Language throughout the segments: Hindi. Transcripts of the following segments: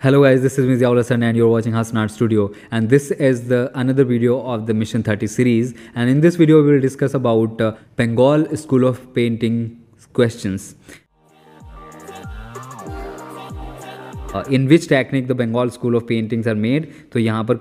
Hello guys, this is Mizyaul Hassan and you're watching Hassan Art Studio, and this is the another video of the Mission 30 series, and in this video we will discuss about Bengal School of Painting questions. In which technique the Bengal school of paintings are made. तो यहाँ पर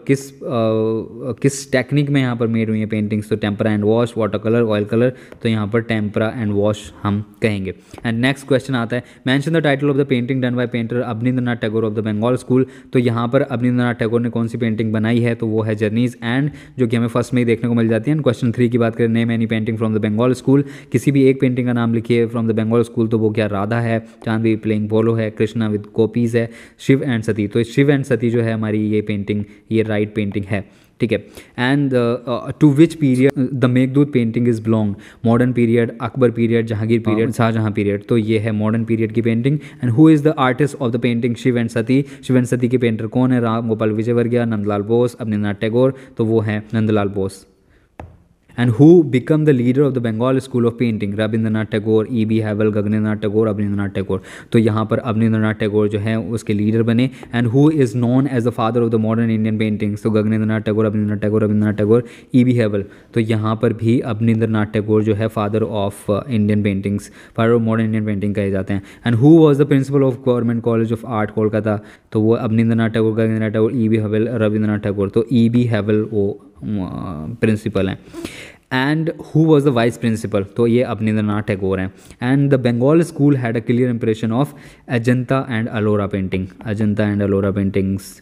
किस टेक्निक में यहाँ पर मेड हुई है पेंटिंग्स। तो tempera and wash, water colour, oil colour. तो यहाँ पर टेम्परा एंड वॉश हम कहेंगे। एंड नेक्स्ट क्वेश्चन आता है, mention the title of the painting done by painter Abanindranath Tagore of the Bengal school. तो यहाँ पर अवनींद्रनाथ टैगोर ने कौन सी पेंटिंग बनाई है, तो वो है जर्नीज एंड, जो कि हमें फर्स्ट में ही देखने को मिल जाती है। क्वेश्चन 3 की बात करें, name any painting from the Bengal school. किसी भी एक पेंटिंग का नाम लिखिए फ्रॉम द बंगाल स्कूल। तो वो क्या, राधा है, चांदवी प्लेइंग पोलो है, कृष्णा विद कॉपीज है, शिव एंड सती। तो शिव एंड सती जो है हमारी ये पेंटिंग, ये राइट पेंटिंग है, ठीक है। And to which period the Meghdoot painting is belong, modern period, Akbar period, Jahangir period, Shahjahan period. तो ये है मॉडर्न पीरियड की painting. And who is the artist of the painting Shiv and Sati. Shiv and Sati के पेंटर कौन है, राम गोपाल विजयवर्गीय, नंदलाल बोस, अवनींद्रनाथ टैगोर। तो वो है Nandalal Bose. And who become the leader of the Bengal school of painting, Rabindranath Tagore, E.B. Havell, Gaganendranath Tagore, Abanindranath Tagore. तो यहाँ पर अवनींद्रनाथ टैगोर जो है उसके लीडर बने। And who is known as the father of the modern Indian paintings. तो गगनेंद्रनाथ टैगोर, अवनींद्रनाथ टैगोर, रविंद्रनाथ टैगोर, E.B. हैवल। तो यहाँ पर भी अवनींद्रनाथ टैगोर जो है father of Indian paintings, father of modern Indian painting कहे जाते हैं। And who was the principal of government college of art Kolkata. तो वो अवनींद्रनाथ टैगोर, गगनेंद्रनाथ टैगोर, E.B. हैवल, रविंद्रनाथ टैगोर। तो E.B. हैवल वो प्रिंसिपल हैं। And who was the vice principal. तो ये अवनींद्रनाथ टैगोर हैं। And the Bengal school had a clear impression of Ajanta and Ellora painting, Ajanta and Ellora paintings.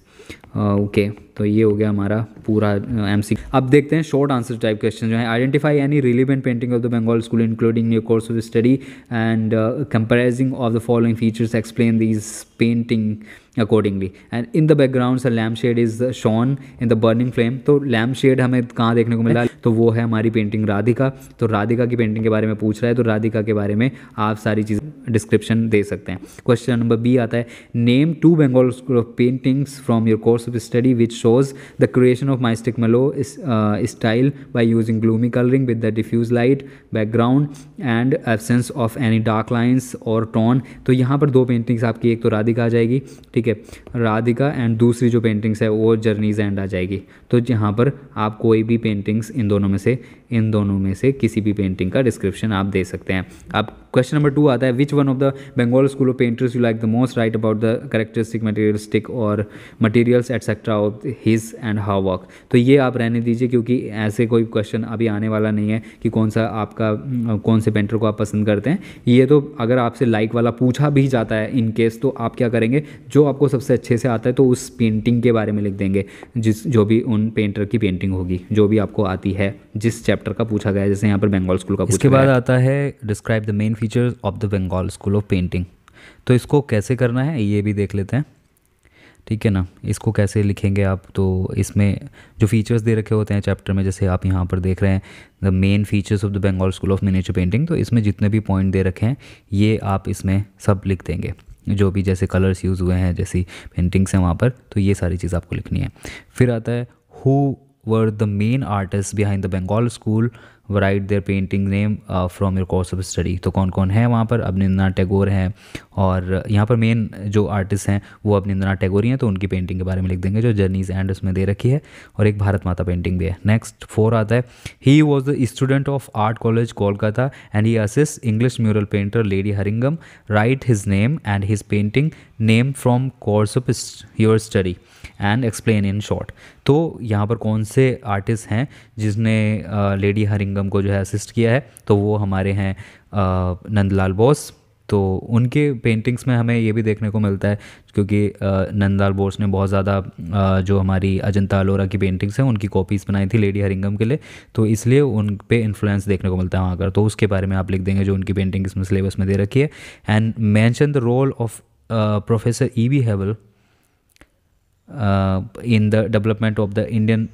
Okay, तो ये हो गया हमारा पूरा MC। अब देखते हैं शॉर्ट आंसर टाइप क्वेश्चन जो है। Identify any relevant painting of the Bengal school including your course of study and comparing of the following features, explain these painting accordingly. And in the background lamp shade is shown in the burning flame. तो लैम्प शेड हमें कहाँ देखने को मिला, तो वो है हमारी पेंटिंग राधिका। तो राधिका की पेंटिंग के बारे में पूछ रहा है, तो राधिका के बारे में आप सारी चीज़ डिस्क्रिप्शन दे सकते हैं। क्वेश्चन नंबर B आता है, name 2 Bengal school of paintings from your course of study which shows the creation of mystic mellow style by using gloomy colouring with the diffuse light background and absence of any dark lines और टोन। तो यहाँ पर 2 पेंटिंग्स आपकी, एक तो राधिका आ जाएगी, ठीक है, राधिका, एंड दूसरी जो पेंटिंग्स है वो जर्नीज एंड आ जाएगी। तो यहाँ पर आप कोई भी पेंटिंग्स इन दोनों में से किसी भी पेंटिंग का डिस्क्रिप्शन आप दे सकते हैं। अब क्वेश्चन नंबर 2 आता है, which one of the Bengal school of painters you like the most, write about the characteristic materialistic और materials etcetera of his and how work. तो ये आप रहने दीजिए, क्योंकि ऐसे कोई क्वेश्चन अभी आने वाला नहीं है कि कौन से पेंटर को आप पसंद करते हैं। ये तो अगर आपसे लाइक वाला पूछा भी जाता है इन केस, तो आप क्या करेंगे, जो आपको सबसे अच्छे से आता है तो उस पेंटिंग के बारे में लिख देंगे, जो भी उन पेंटर की पेंटिंग होगी, जो भी आपको आती है, जिस चैप्टर का पूछा गया है, जैसे यहाँ पर बंगाल स्कूल का पूछा गया है। इसके बाद आता है describe the main features of the Bengal school of painting. तो इसको कैसे करना है ये भी देख लेते हैं, ठीक है ना। इसको कैसे लिखेंगे आप, तो इसमें जो फीचर्स दे रखे होते हैं चैप्टर में, जैसे आप यहाँ पर देख रहे हैं the main features of the Bengal school of miniature painting. तो इसमें जितने भी पॉइंट दे रखे हैं ये आप इसमें सब लिख देंगे, जो भी जैसे कलर्स यूज़ हुए हैं, जैसी पेंटिंग्स हैं वहाँ पर, तो ये सारी चीज़ आपको लिखनी है। फिर आता है who were the main artist behind the Bengal school, write their painting name from your course of study. तो कौन कौन है वहाँ पर, अवनींद्रनाथ टैगोर हैं, और यहाँ पर मेन जो आर्टिस्ट हैं वो अवनींद्रनाथ टैगोर ही हैं, तो उनकी पेंटिंग के बारे में लिख देंगे, जो जर्नीज एंड उसमें दे रखी है, और एक भारत माता पेंटिंग भी है। नेक्स्ट 4 आता है, he was the student of art college Kolkata and he assist English mural painter lady Herringham, write his name and his painting name from course of your study and explain in short. तो यहाँ पर कौन से आर्टिस्ट हैं जिसने लेडी हरिंगम को जो है असिस्ट किया है, तो वो हमारे हैं नंदलाल बोस। तो उनके पेंटिंग्स में हमें ये भी देखने को मिलता है, क्योंकि नंदलाल बोस ने बहुत ज़्यादा जो हमारी अजंता अलोरा की पेंटिंग्स हैं उनकी कॉपीज़ बनाई थी लेडी हरिंगम के लिए, तो इसलिए उन पे इन्फ्लुएंस देखने को मिलता है वहाँ पर। तो उसके बारे में आप लिख देंगे जो उनकी पेंटिंग इसमें सिलेबस में दे रखी है। And mention the role of professor E.B. Havell in the development of the Indian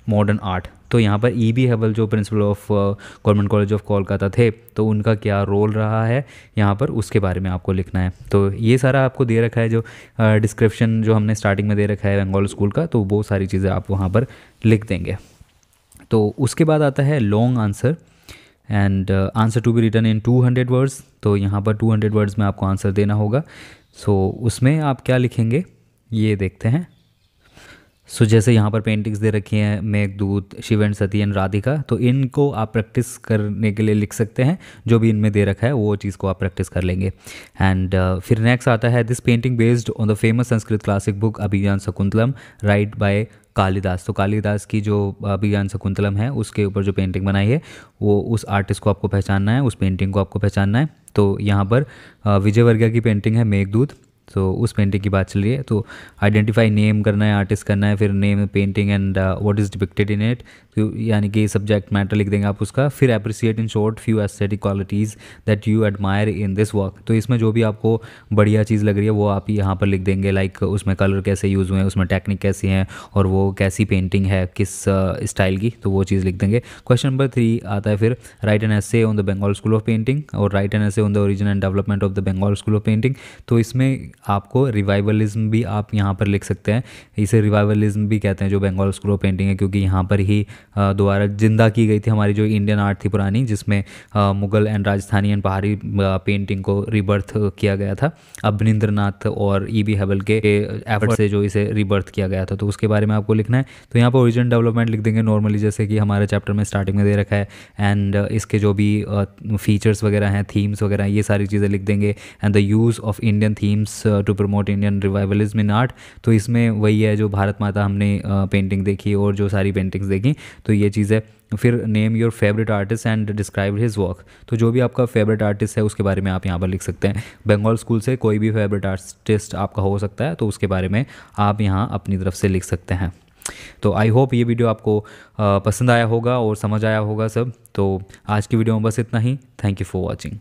modern art. तो यहाँ पर E.B. हैवल जो principal of government college of Kolkata थे, तो उनका क्या रोल रहा है यहाँ पर, उसके बारे में आपको लिखना है। तो ये सारा आपको दे रखा है, जो डिस्क्रिप्शन जो हमने स्टार्टिंग में दे रखा है बंगाल स्कूल का, तो वो सारी चीज़ें आप वहाँ पर लिख देंगे। तो उसके बाद आता है long answer and answer to be written in 200 words. तो यहाँ पर 200 वर्ड्स में आपको आंसर देना होगा। सो उसमें आप क्या लिखेंगे, ये देखते हैं। सो जैसे यहाँ पर पेंटिंग्स दे रखी हैं मेघदूत, शिव एंड सती एंड राधिका, तो इनको आप प्रैक्टिस करने के लिए लिख सकते हैं। जो भी इनमें दे रखा है वो चीज़ को आप प्रैक्टिस कर लेंगे। एंड फिर नेक्स्ट आता है this painting based on the famous Sanskrit classic book Abhijnana Shakuntalam write by Kalidasa. तो कालिदास की जो अभिज्ञान शकुंतलम है उसके ऊपर जो पेंटिंग बनाई है वो उस आर्टिस्ट को आपको पहचानना है, उस पेंटिंग को आपको पहचानना है। तो यहाँ पर विजय वर्गीय की पेंटिंग है मेघदूत, तो उस पेंटिंग की बात चल रही है। तो आइडेंटिफाई नेम करना है, आर्टिस्ट करना है, फिर name painting and what is depicted in it, तो यानी कि सब्जेक्ट मैटर लिख देंगे आप उसका। फिर appreciate in short few aesthetic qualities that you admire in this work, तो इसमें जो भी आपको बढ़िया चीज़ लग रही है वो आप यहाँ पर लिख देंगे। लाइक उसमें कलर कैसे यूज़ हुए हैं, उसमें टेक्निक कैसी है, और वो कैसी पेंटिंग है, किस स्टाइल की, तो वो चीज़ लिख देंगे। क्वेश्चन नंबर 3 आता है फिर write an essay on the Bengal school of painting और write an essay on the origin and development of the Bengal school of painting. तो इसमें आपको रिवाइवलिज्म भी आप यहाँ पर लिख सकते हैं। इसे रिवाइवलिज्म भी कहते हैं जो बंगाल स्कूल ऑफ पेंटिंग है, क्योंकि यहाँ पर ही दोबारा जिंदा की गई थी हमारी जो इंडियन आर्ट थी पुरानी, जिसमें मुगल एंड राजस्थानी एंड पहाड़ी पेंटिंग को रिबर्थ किया गया था अवनिंद्र नाथ और E.B. हेबल के एफर्ट से, जो इसे रिबर्थ किया गया था। तो उसके बारे में आपको लिखना है। तो यहाँ पर ओरिजिन डेवलपमेंट लिख देंगे नॉर्मली, जैसे कि हमारे चैप्टर में स्टार्टिंग में दे रखा है। एंड इसके जो भी फीचर्स वगैरह हैं, थीम्स वगैरह, ये सारी चीज़ें लिख देंगे। And the use of Indian themes to promote Indian revivalism in art, तो इसमें वही है जो भारत माता हमने पेंटिंग देखी और जो सारी पेंटिंग्स देखी, तो ये चीज़ है। फिर name your favourite artist and describe his work, तो जो भी आपका फेवरेट आर्टिस्ट है उसके बारे में आप यहाँ पर लिख सकते हैं। बंगाल स्कूल से कोई भी फेवरेट आर्टिस्ट आपका हो सकता है, तो उसके बारे में आप यहाँ अपनी तरफ से लिख सकते हैं। तो आई होप ये वीडियो आपको पसंद आया होगा और समझ आया होगा सब। तो आज की वीडियो में बस इतना ही। Thank you for watching.